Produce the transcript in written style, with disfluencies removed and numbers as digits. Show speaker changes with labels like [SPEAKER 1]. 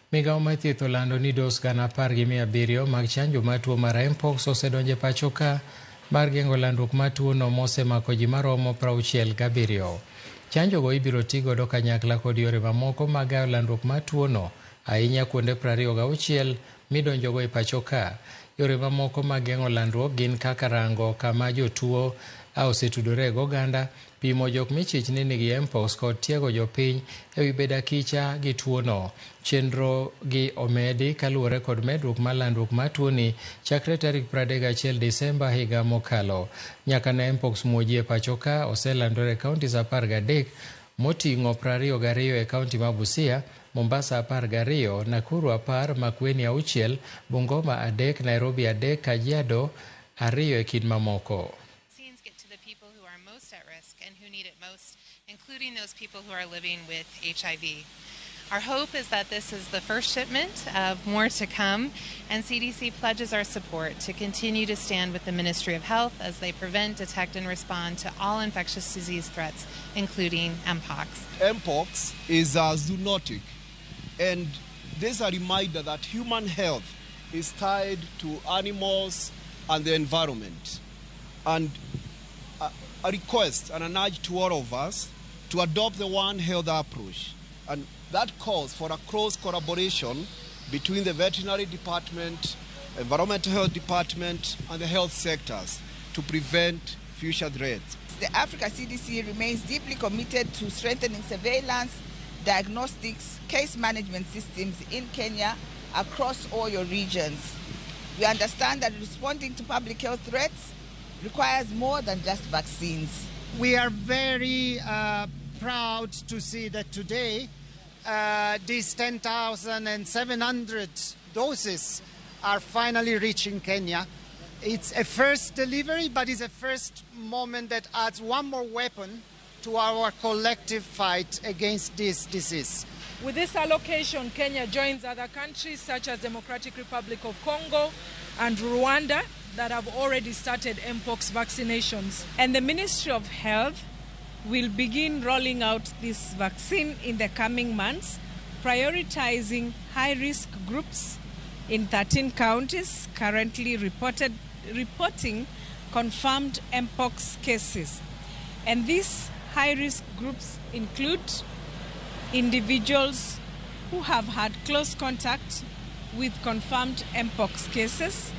[SPEAKER 1] Migao mar thieth olando ni dos gana 10,700 mag chanjo mar tuo mar MPOX osedonjo e pachoka mar geng'o landruok mar tuono mosemako ji maromo 67. Chanjo go ibiro ti godo kanyakla kod yore mamoko mag gayo landruok mar tuono, ahinya kuonde 26 midonjogo e pachoka. Yore mamoko mag geng'o landruok gin kaka rango kama jotuo osetudore gi oganda, pimo jok michich ni nigi MPOX kod tiego jopiny e wi bedakicha gi tuono. Chenro gi omedi kaluwore kod medruok mar landruok mar tuoni chakre tarik 31 Desemba higa mokalo. Nyaka ne MPOX muoji e pachoka oselandore e kauntis 13 moting'o 22 e kaunti ma Busia, Mombasa 12, Nakuru 10, Makueni 6, Bungoma 3, Nairobi 3, Kajiado 2 e kind mamoko.
[SPEAKER 2] People who are most at risk and who need it most, including those people who are living with HIV. Our hope is that this is the first shipment of more to come, and CDC pledges our support to continue to stand with the Ministry of Health as they prevent, detect, and respond to all infectious disease threats, including MPOX.
[SPEAKER 3] MPOX is zoonotic, and there's a reminder that human health is tied to animals and the environment. And a request and an urge to all of us to adopt the One Health approach. And that calls for a close collaboration between the veterinary department, environmental health department, and the health sectors to prevent future threats.
[SPEAKER 4] The Africa CDC remains deeply committed to strengthening surveillance, diagnostics, case management systems in Kenya across all your regions. We understand that responding to public health threats requires more than just vaccines.
[SPEAKER 5] We are very proud to see that today these 10,700 doses are finally reaching Kenya. It's a first delivery, but it's a first moment that adds one more weapon to our collective fight against this disease.
[SPEAKER 6] With this allocation, Kenya joins other countries such as Democratic Republic of Congo and Rwanda that have already started MPOX vaccinations. And the Ministry of Health will begin rolling out this vaccine in the coming months, prioritizing high-risk groups in 13 counties currently reporting confirmed MPOX cases. And these high-risk groups include individuals who have had close contact with confirmed MPOX cases,